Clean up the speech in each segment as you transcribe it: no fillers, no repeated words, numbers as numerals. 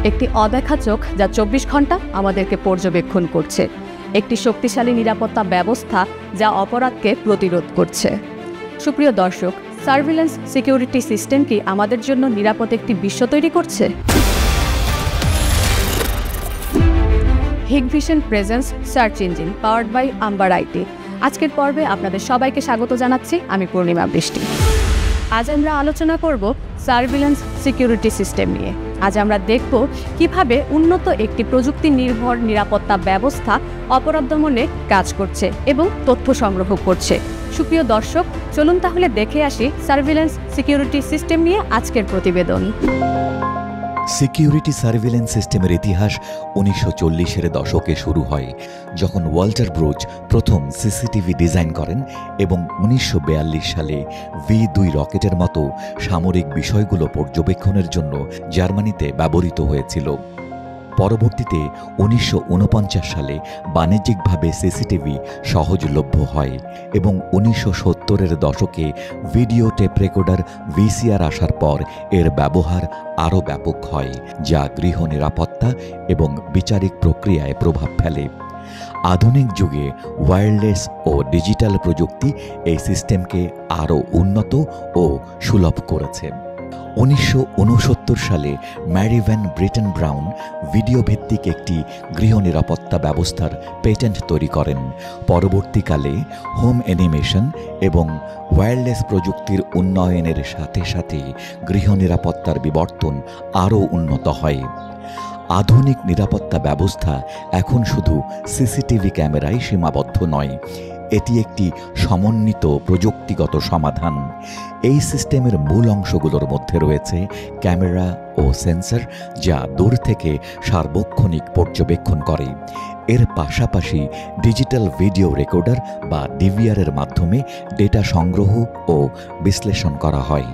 একটি অদেখা চোখ যা ২৪ ঘন্টা আমাদেরকে পর্যবেক্ষণ করছে, একটি শক্তিশালী নিরাপত্তা ব্যবস্থা যা অপরাধকে প্রতিরোধ করছে। সুপ্রিয় দর্শক, সার্ভিলেন্স সিকিউরিটি সিস্টেম কি আমাদের জন্য নিরাপদ একটি বিশ্ব তৈরি করছে? হিগভিশন presence search engine powered by Amber IT. আজকের পর্বে আপনাদের সবাইকে স্বাগত জানাচ্ছি, আমি পূর্ণিমা বৃষ্টি। আজ আমরা আলোচনা করব সার্ভিলেন্স সিকিউরিটি সিস্টেম নিয়ে। আজ আমরা দেখব কিভাবে উন্নত একটি প্রযুক্তি নির্ভর নিরাপত্তা ব্যবস্থা অপরাধ দমনে কাজ করছে এবং তথ্য সংগ্রহ করছে। সুপ্রিয় দর্শক, চলুন তাহলে দেখে আসি সার্ভিলেন্স সিকিউরিটি সিস্টেম নিয়ে আজকের প্রতিবেদন। সিকিউরিটি সার্ভিলেন্স সিস্টেমের ইতিহাস ১৯৪০-এর দশকে শুরু হয়, যখন ওয়াল্টার ব্রুচ প্রথম সিসিটিভি ডিজাইন করেন এবং ১৯৪২ সালে V2 রকেটের মতো সামরিক বিষয়গুলো পর্যবেক্ষণের জন্য জার্মানিতে ব্যবহৃত হয়েছিল। পরবর্তীতে ১৯৪৯ সালে বাণিজ্যিকভাবে সিসিটিভি সহজলভ্য হয় এবং ১৯৭০-এর দশকে ভিডিও টেপ রেকর্ডার VCR আসার পর এর ব্যবহার আরও ব্যাপক হয়, যা গৃহ নিরাপত্তা এবং বিচারিক প্রক্রিয়ায় প্রভাব ফেলে। আধুনিক যুগে ওয়্যারলেস ও ডিজিটাল প্রযুক্তি এই সিস্টেমকে আরও উন্নত ও সুলভ করেছে। ১৯৬৯ সালে Marie Van Brittan Brown video ভিত্তিক একটি গৃহ নিরাপত্তা ব্যবস্থার পেটেন্ট তৈরি করেন। পরবর্তীকালে হোম অ্যানিমেশন এবং ওয়্যারলেস প্রযুক্তির উন্নয়নের সাথে সাথে গৃহ নিরাপত্তার বিবর্তন আরও উন্নত হয়। আধুনিক নিরাপত্তা ব্যবস্থা এখন শুধু সিসিটিভি ক্যামেরায় সীমাবদ্ধ নয়, এটি একটি সমন্বিত প্রযুক্তিগত সমাধান। এই সিস্টেমের মূল অংশগুলোর মধ্যে রয়েছে ক্যামেরা ও সেন্সর, যা দূর থেকে সার্বক্ষণিক পর্যবেক্ষণ করে। এর পাশাপাশি ডিজিটাল ভিডিও রেকর্ডার বা DVR-এর মাধ্যমে ডেটা সংগ্রহ ও বিশ্লেষণ করা হয়।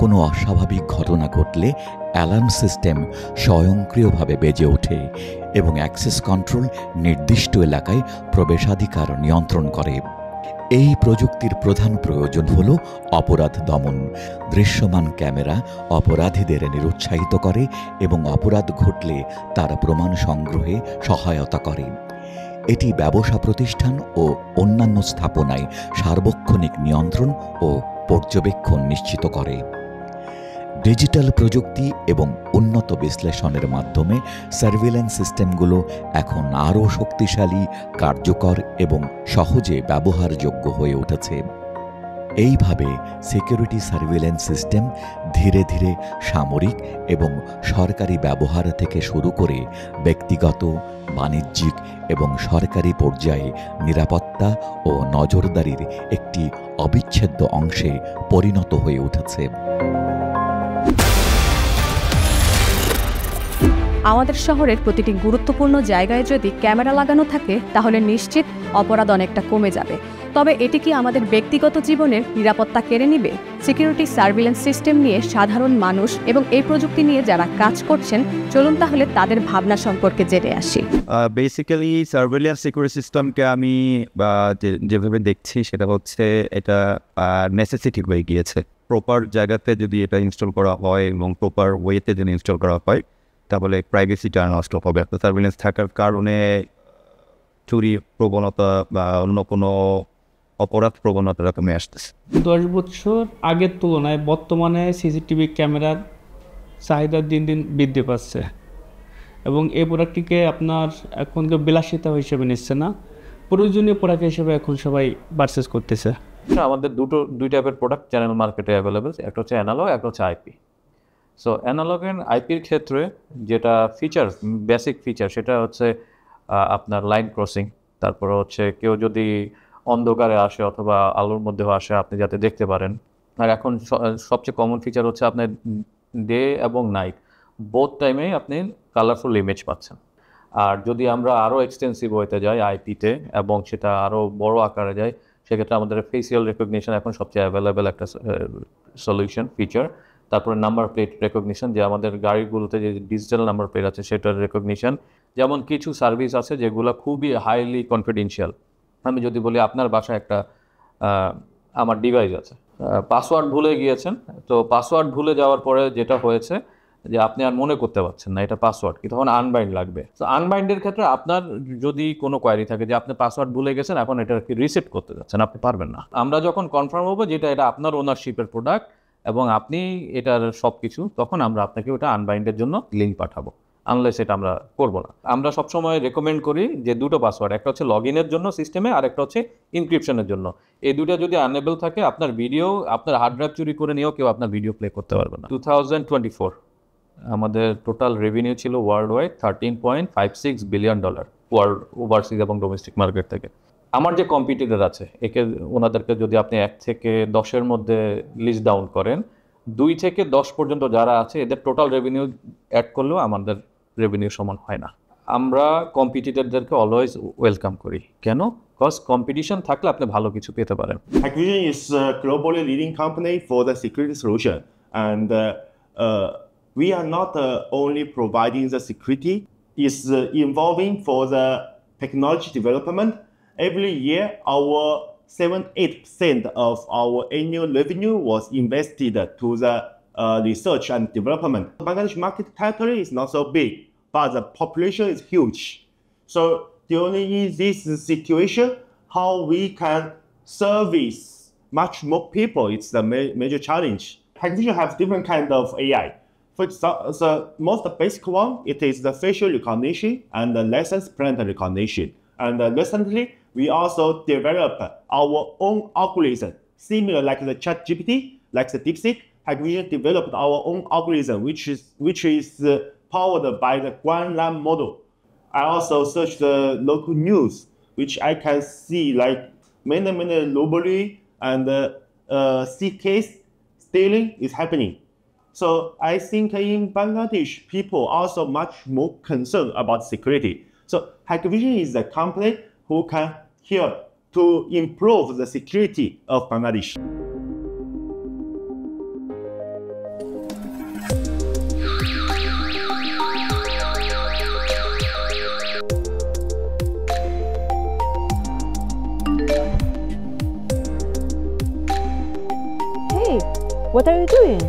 কোনো অস্বাভাবিক ঘটনা ঘটলে অ্যালার্ম সিস্টেম স্বয়ংক্রিয়ভাবে বেজে ওঠে এবং অ্যাক্সেস কন্ট্রোল নির্দিষ্ট এলাকায় প্রবেশাধিকার নিয়ন্ত্রণ করে। এই প্রযুক্তির প্রধান প্রয়োজন হল অপরাধ দমন। দৃশ্যমান ক্যামেরা অপরাধীদের নিরুৎসাহিত করে এবং অপরাধ ঘটলে তার প্রমাণ সংগ্রহে সহায়তা করে। এটি ব্যবসা প্রতিষ্ঠান ও অন্যান্য স্থাপনায় সার্বক্ষণিক নিয়ন্ত্রণ ও পর্যবেক্ষণ নিশ্চিত করে। ডিজিটাল প্রযুক্তি এবং উন্নত বিশ্লেষণের মাধ্যমে সার্ভিলেন্স সিস্টেমগুলো এখন আরও শক্তিশালী, কার্যকর এবং সহজে ব্যবহারযোগ্য হয়ে উঠেছে। এইভাবে সিকিউরিটি সার্ভিলেন্স সিস্টেম ধীরে ধীরে সামরিক এবং সরকারি ব্যবহার থেকে শুরু করে ব্যক্তিগত, বাণিজ্যিক এবং সরকারি পর্যায়ে নিরাপত্তা ও নজরদারির একটি অবিচ্ছেদ্য অংশে পরিণত হয়ে উঠেছে। আমাদের শহরের প্রতিটি গুরুত্বপূর্ণ জায়গায় যদি ক্যামেরা লাগানো থাকে, তাহলে নিশ্চিত অপরাধ অনেকটা কমে যাবে। তবে এটি কি আমাদের ব্যক্তিগত জীবনের নিরাপত্তা কেড়ে নিবে? সিকিউরিটি সার্ভিলেন্স সিস্টেম নিয়ে সাধারণ মানুষ এবং এই প্রযুক্তি নিয়ে যারা কাজ করছেন, চলুন তাহলে তাদের ভাবনা সম্পর্কে জেনে আসি। বেসিক্যালি সার্ভিলেন্স সিকিউরিটি সিস্টেমকে আমি যেভাবে দেখছি সেটা হচ্ছে এটা নেসেসিটি হয়ে গিয়েছে। প্রপার জায়গাতে যদি এটা ইনস্টল করা হয় এবং প্রপার ওয়েতে যদি ইনস্টল করা হয়, তাহলে প্রাইভেসিটা নষ্ট হবে। সার্ভিলেন্স থাকার কারণে চুরি প্রবণতা বা অন্য কোনো অপরাধ প্রবণতা কমে আসতেছে। 10 বছর আগের তুলনায় বর্তমানে সিসিটিভি ক্যামেরার চাহিদা দিন দিন বৃদ্ধি পাচ্ছে এবং এই প্রোডাক্টটিকে আপনার এখন কেউ বিলাসিতা হিসেবে নিচ্ছে না, প্রয়োজনীয় প্রোডাক্ট হিসেবে এখন সবাই পারচেস করতেছে। আমাদের দুই টাইপের প্রোডাক্ট চ্যানেল মার্কেটে অ্যাভেলেবেল, একটা হচ্ছে অ্যানালগ, একটা হচ্ছে আইপি। সো অ্যানালগ অ্যান্ড আইপির ক্ষেত্রে যেটা ফিচার, বেসিক ফিচার, সেটা হচ্ছে আপনার লাইন ক্রসিং। তারপরে হচ্ছে কেউ যদি অন্ধকারে আসে অথবা আলোর মধ্যেও আসে, আপনি যাতে দেখতে পারেন। আর এখন সবচেয়ে কমন ফিচার হচ্ছে আপনার ডে এবং নাইট বোথ টাইমেই আপনি কালারফুল ইমেজ পাচ্ছেন। আর যদি আমরা আরও এক্সটেন্সিভ হতে যাই আইপিতে এবং সেটা আরও বড় আকারে যায়, সেক্ষেত্রে আমাদের ফেসিয়াল রেকগনিশন এখন সবচেয়ে অ্যাভেলেবেল একটা সলিউশন ফিচার। তারপরে নাম্বার প্লেট রেকগনিশন, যে আমাদের গাড়িগুলোতে যে ডিজিটাল নাম্বার প্লেট আছে সেটার রেকগনিশন। যেমন কিছু সার্ভিস আছে যেগুলো খুবই হাইলি কনফিডেন্সিয়াল। আমি যদি বলি আপনার বাসায় একটা আমার ডিভাইস আছে, পাসওয়ার্ড ভুলে গিয়েছেন, তো পাসওয়ার্ড ভুলে যাওয়ার পরে যেটা হয়েছে যে আপনি আর মনে করতে পারছেন না এটা পাসওয়ার্ড কি, তখন আনবাইন্ড লাগবে। তো আনবাইন্ডের ক্ষেত্রে আপনার যদি কোনো কোয়ারি থাকে যে আপনি পাসওয়ার্ড ভুলে গেছেন, এখন এটা রিসেট করতে যাচ্ছেন, আপনি পারবেন না। আমরা যখন কনফার্ম হবো যেটা এটা আপনার ওনারশিপের প্রোডাক্ট এবং আপনি এটার সব কিছু, তখন আমরা আপনাকে ওটা আনবাইন্ডের জন্য লিঙ্ক পাঠাবো, আনলেস এটা আমরা করবো না। আমরা সবসময় রেকমেন্ড করি যে দুটো পাসওয়ার্ড, একটা হচ্ছে লগ ইনের জন্য সিস্টেমে, আর একটা হচ্ছে ইনক্রিপশনের জন্য। এই দুটো যদি আনএবল থাকে, আপনার ভিডিও, আপনার হার্ড ড্রাইভ চুরি করে নিয়েও কেউ আপনার ভিডিও প্লে করতে পারবে না। 2024 আমাদের টোটাল রেভিনিউ ছিল world wide $13.56 billion, world overseas এবং ডোমেস্টিক মার্কেট থেকে। আমার যে কম্পিটিটর আছে ওনাদেরকে যদি আপনি 1 থেকে 10-এর মধ্যে লিস্ট ডাউন করেন, 2 থেকে 10 পর্যন্ত যারা আছে এদের টোটাল রেভিনিউ অ্যাড করলেও আমাদের রেভিনিউ সমান হয় না। আমরা কম্পিটিটরদেরকে অলওয়েজ ওয়েলকাম করি। কেন? বিকজ কম্পিটিশন থাকলে আপনি ভালো কিছু পেতে পারেন। Hikvision is a globally leading company for the security solution, and we are not only providing the security, it's involving for the technology development. Every year, our 7-8% of our annual revenue was invested to the research and development. Bangladesh market territory is not so big, but the population is huge. So during this situation, how we can service much more people, it's the major challenge. Hikvision have different kind of AI. For example, the most basic one, it is the facial recognition and the license plate recognition. And recently, we also developed our own algorithm, similar like the ChatGPT, like the DeepSeek. Hikvision developed our own algorithm, which is powered by the Grand Lam model. I also searched the local news, which I can see like many robbery and sea case stealing is happening. So I think in Bangladesh, people are also much more concerned about security. So Hikvision is a company who can help to improve the security of Bangladesh. Hey, what are you doing?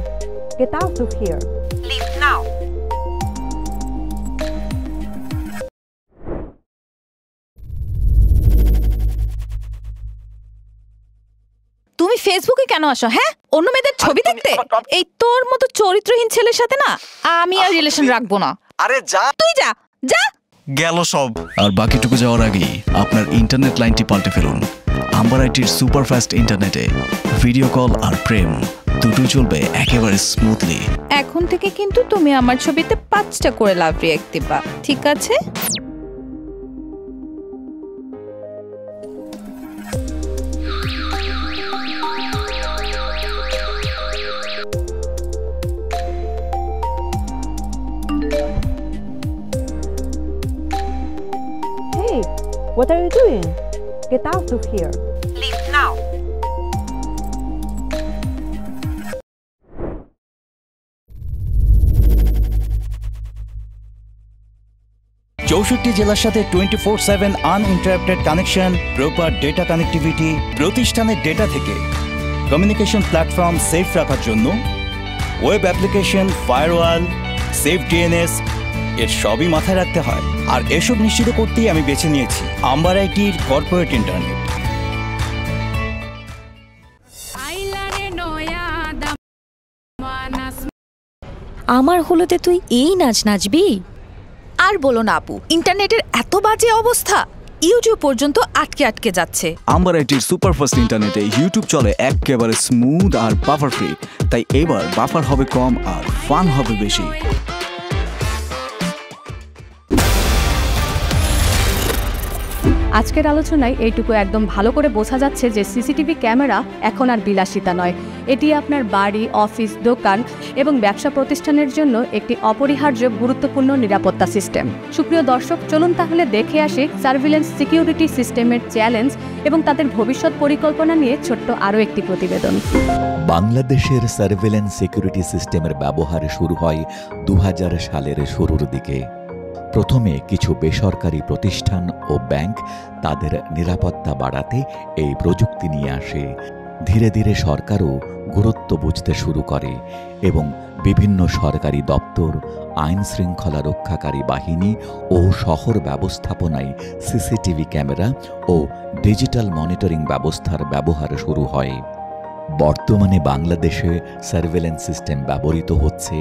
Get out of here. Leave now. তুমি ফেসবুকে কেন আসো? হ্যাঁ, অন্য মেয়েদের ছবি দেখতে? এই তোর মতো চরিত্রহীন ছেলের সাথে না আমি আর রিলেশন রাখবো না। আরে যা, তুই যা যা। গেল সব। আর বাকিটুকু যাওয়ার আগেই আপনার ইন্টারনেট লাইনটি পাল্টে ফেলুন। আম্বার আইটির সুপারফাস্ট ইন্টারনেটে ভিডিও কল আর প্রেম দুটোই চলবে একেবারে স্মুথলি। এখন থেকে কিন্তু তুমি আমার ছবিতে 5টা করে লাভ রিঅ্যাক্ট দিবা, ঠিক আছে? Hey, what are you doing? Get out of here. Leave now. 64 জেলার সাথে 24/7 uninterrupted connection, proper data connectivity, প্রতিষ্ঠানের ডেটা থেকে কমিউনিকেশন প্ল্যাটফর্ম সেফ রাখার জন্য web application, firewall, safe DNS, এর সবই মাথায় রাখতে হয়। আর এসব নিশ্চিত করতেই আমি বেছে নিয়েছি আম্বার আইটির কর্পোরেট ইন্টারনেট। আমার হলোতে তুই এই নাচ নাচবি? আর বলো না আপু, ইন্টারনেটের এত বাজে অবস্থা, ইউটিউব পর্যন্ত আটকে যাচ্ছে। আম্বার আইটির সুপারফাস্ট ইন্টারনেটে ইউটিউব চলে একেবারে স্মুথ আর বাফার ফ্রি, তাই এবার বাফার হবে কম আর ফান হবে বেশি। আজকের আলোচনায় এইটুকু একদম ভালো করে বোঝা যাচ্ছে যে সিসিটিভি ক্যামেরা এখন আর বিলাসিতা নয়, এটি আপনার বাড়ি, অফিস, দোকান এবং ব্যবসা প্রতিষ্ঠানের জন্য একটি অপরিহার্য গুরুত্বপূর্ণ নিরাপত্তা সিস্টেম। সুপ্রিয় দর্শক, চলুন তাহলে দেখে আসি সার্ভিলেন্স সিকিউরিটি সিস্টেমের চ্যালেঞ্জ এবং তাদের ভবিষ্যৎ পরিকল্পনা নিয়ে ছোট্ট আরও একটি প্রতিবেদন। বাংলাদেশের সার্ভিলেন্স সিকিউরিটি সিস্টেমের ব্যবহার শুরু হয় 2000 সালের শুরুর দিকে। প্রথমে কিছু বেসরকারি প্রতিষ্ঠান ও ব্যাংক তাদের নিরাপত্তা বাড়াতে এই প্রযুক্তি নিয়ে আসে। ধীরে ধীরে সরকারও গুরুত্ব বুঝতে শুরু করে এবং বিভিন্ন সরকারি দপ্তর, আইন শৃঙ্খলা রক্ষাকারী বাহিনী ও শহর ব্যবস্থাপনায় সিসিটিভি ক্যামেরা ও ডিজিটাল মনিটরিং ব্যবস্থার ব্যবহার শুরু হয়। বর্তমানে বাংলাদেশে সার্ভেলেন্স সিস্টেম ব্যবহৃত হচ্ছে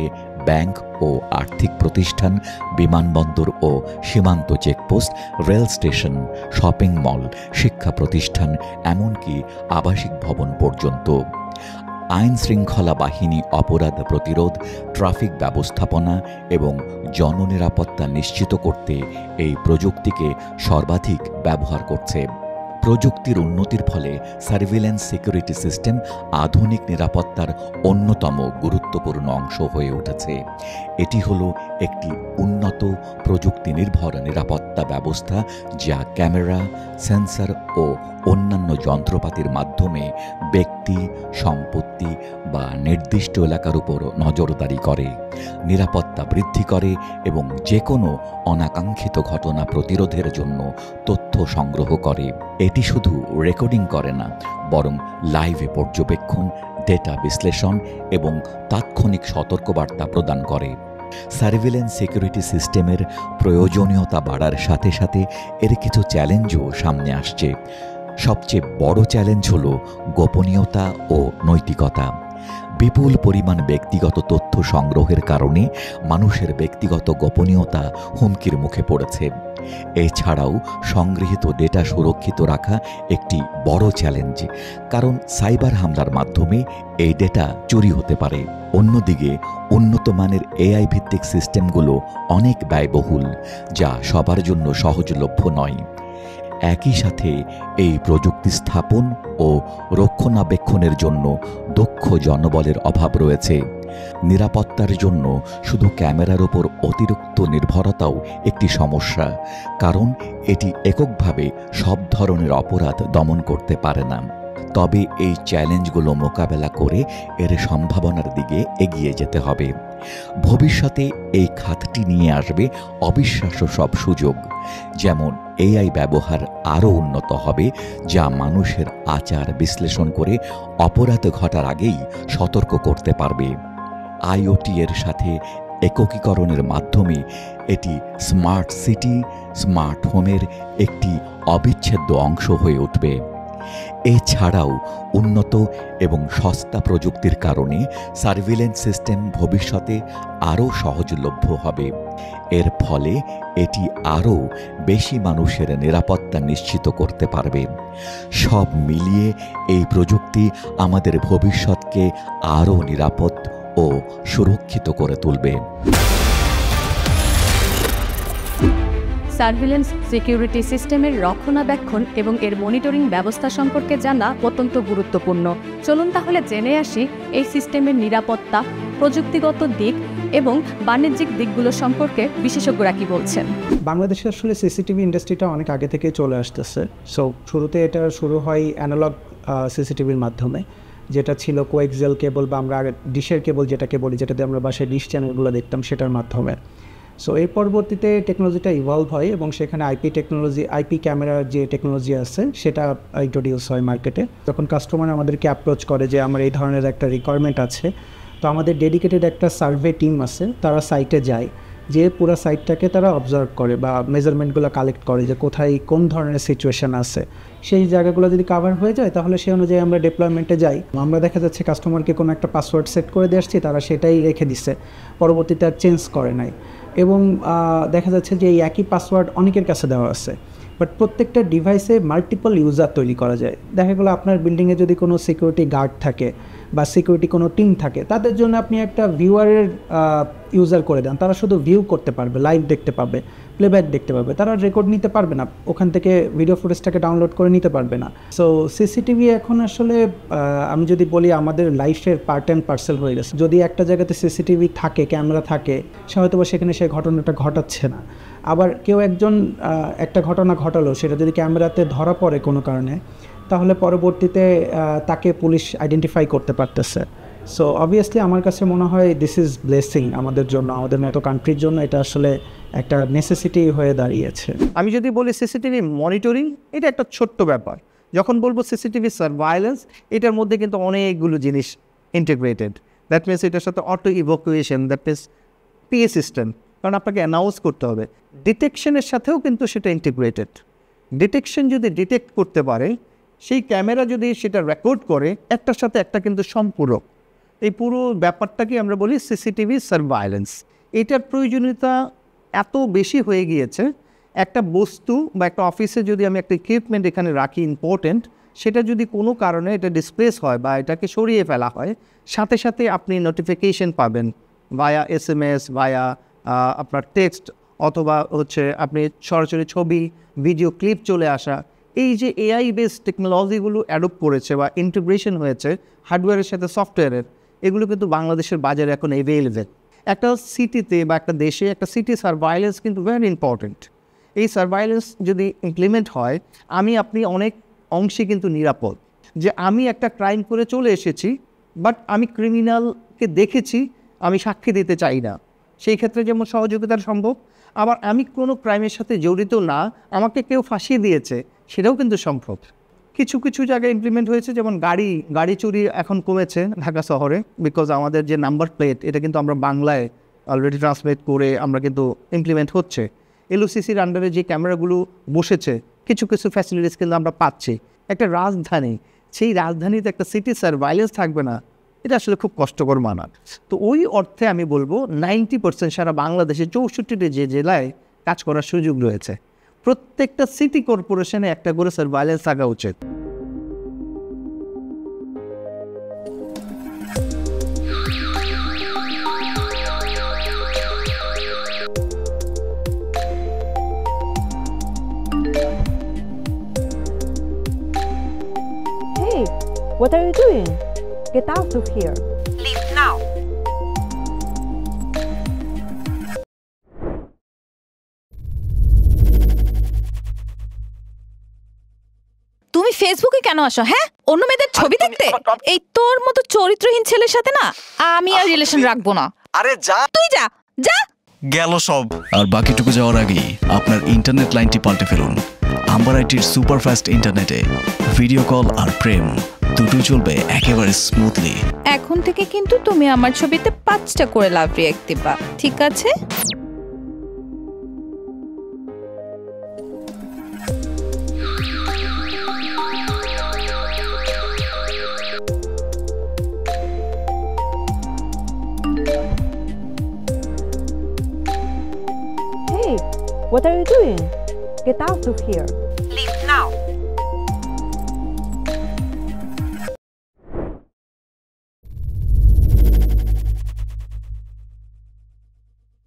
ব্যাংক ও আর্থিক প্রতিষ্ঠান, বিমানবন্দর ও সীমান্ত checkpost, rail station, shopping mall, শিক্ষা প্রতিষ্ঠান, এমনকি আবাসিক ভবন পর্যন্ত। আইন শৃঙ্খলা বাহিনী অপরাধ প্রতিরোধ, ট্রাফিক ব্যবস্থাপনা এবং জননিরাপত্তা নিশ্চিত করতে এই প্রযুক্তিকে সর্বাধিক ব্যবহার করছে। প্রযুক্তির উন্নতির ফলে সার্ভিলেন্স সিকিউরিটি সিস্টেম আধুনিক নিরাপত্তার অন্যতম গুরুত্বপূর্ণ অংশ হয়ে উঠেছে। এটি হলো একটি উন্নত প্রযুক্তি নির্ভর নিরাপত্তা ব্যবস্থা যা ক্যামেরা, সেন্সর ও অন্যান্য যন্ত্রপাতির মাধ্যমে ব্যক্তি, সম্পত্তি বা নির্দিষ্ট এলাকার উপর নজরদারি করে, নিরাপত্তা বৃদ্ধি করে এবং যে কোনো অনাকাঙ্ক্ষিত ঘটনা প্রতিরোধের জন্য তথ্য সংগ্রহ করে। এটি শুধু রেকর্ডিং করে না, বরং লাইভে পর্যবেক্ষণ, ডেটা বিশ্লেষণ এবং তাৎক্ষণিক সতর্কবার্তা প্রদান করে। সার্ভিলেন্স সিকিউরিটি সিস্টেমের প্রয়োজনীয়তা বাড়ার সাথে সাথে এর কিছু চ্যালেঞ্জও সামনে আসছে। সবচেয়ে বড় চ্যালেঞ্জ হল গোপনীয়তা ও নৈতিকতা। বিপুল পরিমাণ ব্যক্তিগত তথ্য সংগ্রহের কারণে মানুষের ব্যক্তিগত গোপনীয়তা হুমকির মুখে পড়েছে। এছাড়াও সংগৃহীত ডেটা সুরক্ষিত রাখা একটি বড় চ্যালেঞ্জ, কারণ সাইবার হামলার মাধ্যমে এই ডেটা চুরি হতে পারে। অন্যদিকে উন্নত মানের এআই ভিত্তিক সিস্টেমগুলো অনেক ব্যয়বহুল, যা সবার জন্য সহজলভ্য নয়। একই সাথে এই প্রযুক্তি স্থাপন ও রক্ষণাবেক্ষণের জন্য দক্ষ জনবলের অভাব রয়েছে। নিরাপত্তার জন্য শুধু ক্যামেরার উপর অতিরিক্ত নির্ভরতাও একটি সমস্যা, কারণ এটি এককভাবে সব ধরনের অপরাধ দমন করতে পারে না। তবে এই চ্যালেঞ্জগুলো মোকাবেলা করে এর সম্ভাবনার দিকে এগিয়ে যেতে হবে। ভবিষ্যতে এই খাতটি নিয়ে আসবে অবিশ্বাস্য সব সুযোগ, যেমন এআই ব্যবহার আরও উন্নত হবে, যা মানুষের আচার বিশ্লেষণ করে অপরাধ ঘটার আগেই সতর্ক করতে পারবে। আইওটি এর সাথে একীকরণের মাধ্যমে এটি স্মার্ট সিটি, স্মার্ট হোমের একটি অবিচ্ছেদ্য অংশ হয়ে উঠবে। এছাড়াও উন্নত এবং সস্তা প্রযুক্তির কারণে সার্ভিলেন্স সিস্টেম ভবিষ্যতে আরও সহজলভ্য হবে। এর ফলে এটি আরও বেশি মানুষের নিরাপত্তা নিশ্চিত করতে পারবে। সব মিলিয়ে এই প্রযুক্তি আমাদের ভবিষ্যৎকে আরও নিরাপদ ও সুরক্ষিত করে তুলবে। সার্ভিলেন্স সিকিউরিটি সিস্টেমের রক্ষণাবেক্ষণ এবং এর মনিটরিং ব্যবস্থা সম্পর্কে জানা অত্যন্ত গুরুত্বপূর্ণ। চলুন তাহলে জেনে আসি এই সিস্টেমের নিরাপত্তা, প্রযুক্তিগত দিক এবং বাণিজ্যিক দিকগুলো সম্পর্কে বিশেষজ্ঞরা কি বলছেন। বাংলাদেশে আসলে সিসিটিভি ইন্ডাস্ট্রিটা অনেক আগে থেকে চলে আসতেছে। সো শুরুতে এটা শুরু হয় অ্যানালগ সিসিটিভির মাধ্যমে, যেটা ছিল কোএক্সিয়াল কেবল বা আমরা ডিশের কেবল যেটাকে বলি, যেটাতে আমরা বাসায় ডিশ চ্যানেলগুলো দেখতাম, সেটার মাধ্যমে। সো এর পরবর্তীতে টেকনোলজিটা ইভলভ হয় এবং সেখানে আইপি ক্যামেরার যে টেকনোলজি আছে সেটা ইন্ট্রোডিউস হয় মার্কেটে। যখন কাস্টমার আমাদেরকে অ্যাপ্রোচ করে যে আমার এই ধরনের একটা রিকোয়ারমেন্ট আছে, তো আমাদের ডেডিকেটেড একটা সার্ভে টিম আছে, তারা সাইটে যায়, যে পুরো সাইটটাকে তারা অবজার্ভ করে বা মেজারমেন্টগুলো কালেক্ট করে যে কোথায় কোন ধরনের সিচুয়েশান আছে। সেই জায়গাগুলো যদি কাভার হয়ে যায় তাহলে সেই অনুযায়ী আমরা ডিপ্লয়মেন্টে যাই। আমরা দেখা যাচ্ছে কাস্টমারকে কোনো একটা পাসওয়ার্ড সেট করে দিয়ে আসছি, তারা সেটাই রেখে দিচ্ছে, পরবর্তীতে আর চেঞ্জ করে নাই। এবং দেখা যাচ্ছে যে এই একই পাসওয়ার্ড অনেকের কাছে দেওয়া আছে, বাট প্রত্যেকটা ডিভাইসে মাল্টিপল ইউজার তৈরি করা যায়। দেখা গেলো আপনার বিল্ডিংয়ে যদি কোনো সিকিউরিটি গার্ড থাকে বা সিকিউরিটি কোনো টিম থাকে, তাদের জন্য আপনি একটা ভিউয়ারের ইউজার করে দেন, তারা শুধু ভিউ করতে পারবে, লাইভ দেখতে পাবে, প্লেব্যাক দেখতে পাবে, তারা রেকর্ড নিতে পারবে না, ওখান থেকে ভিডিও ফুটেজটাকে ডাউনলোড করে নিতে পারবে না। সো সিসিটিভি এখন আসলে আমি যদি বলি আমাদের লাইফের পার্ট অ্যান্ড পার্সেল হয়ে গেছে। যদি একটা জায়গাতে সিসিটিভি থাকে, ক্যামেরা থাকে, সে হয়তো সেখানে সেই ঘটনাটা ঘটাচ্ছে না। আবার কেউ একজন একটা ঘটনা ঘটালো, সেটা যদি ক্যামেরাতে ধরা পড়ে কোনো কারণে, তাহলে পরবর্তীতে তাকে পুলিশ আইডেন্টিফাই করতে পারতেছে। সো অবভিয়াসলি আমার কাছে মনে হয় দিস ইজ ব্লেসিং আমাদের জন্য, আমাদের মতো কান্ট্রির জন্য এটা আসলে একটা নেসেসিটি হয়ে দাঁড়িয়েছে। আমি যদি বলি সিসিটিভি মনিটরিং, এটা একটা ছোট্ট ব্যাপার, যখন বলবো সিসিটিভি সার্ভাইলেন্স, এটার মধ্যে কিন্তু অনেকগুলো জিনিস ইন্টিগ্রেটেড। দ্যাট মিনস এটার সাথে auto evacuation, that means PA system, কারণ আপনাকে অ্যানাউন্স করতে হবে। ডিটেকশনের সাথেও কিন্তু সেটা ইন্টিগ্রেটেড। ডিটেকশন যদি ডিটেক্ট করতে পারে, সেই ক্যামেরা যদি সেটা রেকর্ড করে, একটার সাথে একটা কিন্তু সম্পূরক। এই পুরো ব্যাপারটাকে আমরা বলি সিসিটিভি সার্ভাইলেন্স। এটার প্রয়োজনীয়তা এত বেশি হয়ে গিয়েছে, একটা বস্তু বা একটা অফিসে যদি আমি একটা ইকুইপমেন্ট এখানে রাখি ইম্পর্টেন্ট, সেটা যদি কোনো কারণে এটা ডিসপ্লেস হয় বা এটাকে সরিয়ে ফেলা হয়, সাথে সাথে আপনি নোটিফিকেশন পাবেন ভায়া SMS, ভায়া আপনার টেক্সট, অথবা হচ্ছে আপনি সরাসরি ছবি ভিডিও ক্লিপ চলে আসা। এই যে AI বেসড টেকনোলজিগুলো অ্যাডপ্ট করেছে বা ইন্টিগ্রেশন হয়েছে হার্ডওয়্যারের সাথে সফটওয়্যারের, এগুলো কিন্তু বাংলাদেশের বাজারে এখন অ্যাভেলেবেল। একটা সিটিতে বা একটা দেশে একটা সিটি সার্ভাইলেন্স কিন্তু ভেরি ইম্পর্টেন্ট। এই সার্ভাইলেন্স যদি ইমপ্লিমেন্ট হয়, আপনি অনেক অংশে কিন্তু নিরাপদ। যে আমি একটা ক্রাইম করে চলে এসেছি, বাট আমি ক্রিমিনালকে দেখেছি, আমি সাক্ষী দিতে চাই না, সেই ক্ষেত্রে যেমন সহযোগিতা সম্ভব। আবার আমি কোনো ক্রাইমের সাথে জড়িত না, আমাকে কেউ ফাঁসিয়ে দিয়েছে, সেটাও কিন্তু সম্ভব। কিছু কিছু জায়গায় ইমপ্লিমেন্ট হয়েছে, যেমন গাড়ি চুরি এখন কমেছে ঢাকা শহরে, বিকজ আমাদের যে নাম্বার প্লেট, এটা কিন্তু আমরা বাংলায় অলরেডি ট্রান্সলেট করে আমরা কিন্তু ইমপ্লিমেন্ট হচ্ছে। LOCCর আন্ডারে যে ক্যামেরাগুলো বসেছে, কিছু কিছু ফ্যাসিলিটিস কিন্তু আমরা পাচ্ছি। একটা রাজধানী, সেই রাজধানীতে একটা সিটি সার্ভাইলেন্স থাকবে না, এটা আসলে খুব কষ্টকর মানার। তো ওই অর্থে আমি বলবো 90% সারা বাংলাদেশে 64টি যে জেলায় কাজ করার সুযোগ রয়েছে, প্রত্যেকটা সিটি কর্পোরেশনে একটা করে সার্ভাইলেন্স থাকা উচিত। Hey, what are you doing? Get out of here. Leave now. তুমি ফেসবুকে কেন আসো? হ্যাঁ, অন্য মেয়েদের ছবি দেখতে? এই তোর মতো চরিত্রহীন ছেলের সাথে না আমি আর রিলেশন রাখবো না। আরে যা, তুই যা যা। গেল সব। আর বাকিটুকু যাওয়ার আগেই আপনার ইন্টারনেট লাইনটি পাল্টে ফেলুন। আম্বার আইটির সুপারফাস্ট ইন্টারনেটে ভিডিও কল আর প্রেম দুটোই চলবে একেবারে স্মুথলি। এখন থেকে কিন্তু তুমি আমার ছবিতে 5টা করে লাভ রিঅ্যাক্ট দিবা, ঠিক আছে? Hey, what are you doing? Get out of here. Leave now.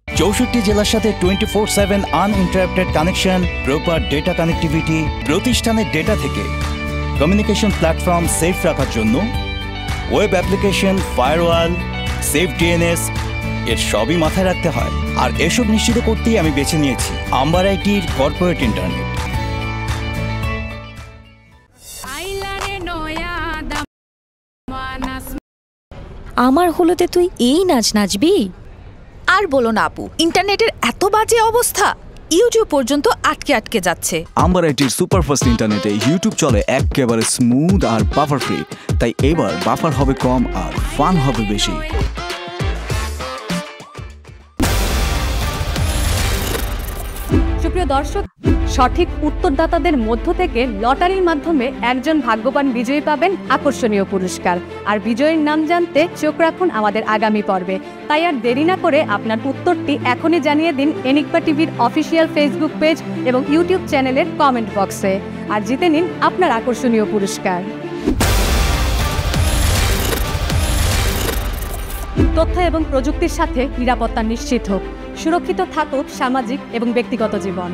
চৌষট্টি জেলার সাথে 24/7 uninterrupted connection, proper data connectivity, প্রতিষ্ঠানের ডেটা থেকে কমিউনিকেশন প্ল্যাটফর্ম সেফ রাখার জন্য web application, firewall, safe DNS, এর সবই মাথায় রাখতে হয়। আর এসব নিশ্চিত করতেই আমি বেছে নিয়েছি আম্বার আইটির কর্পোরেট ইন্টারনেট। আমার হলোতে তুই এই নাচ নাচবি? আর বলো না আপু, ইন্টারনেটের এত বাজে অবস্থা, ইউটিউব পর্যন্ত আটকে যাচ্ছে। আম্বার আইটির সুপারফাস্ট ইন্টারনেটে ইউটিউব চলে একেবারে স্মুথ আর বাফার ফ্রি, তাই এবার বাফার হবে কম আর ফান হবে বেশি। সুপ্রিয় দর্শক, সঠিক উত্তরদাতাদের মধ্য থেকে লটারির মাধ্যমে একজন ভাগ্যবান বিজয়ী পাবেন আকর্ষণীয় পুরস্কার। আর বিজয়ীর নাম জানতে চোখ রাখুন আমাদের আগামী পর্বে। তাই আর দেরি না করে আপনার উত্তরটি এখনই জানিয়ে দিন এনিকপা টিভির অফিসিয়াল ফেসবুক পেজ এবং ইউটিউব চ্যানেলের কমেন্ট বক্সে, আর জিতে নিন আপনার আকর্ষণীয় পুরস্কার। তথ্য এবং প্রযুক্তির সাথে নিরাপত্তা নিশ্চিত হোক, সুরক্ষিত থাকুক সামাজিক এবং ব্যক্তিগত জীবন।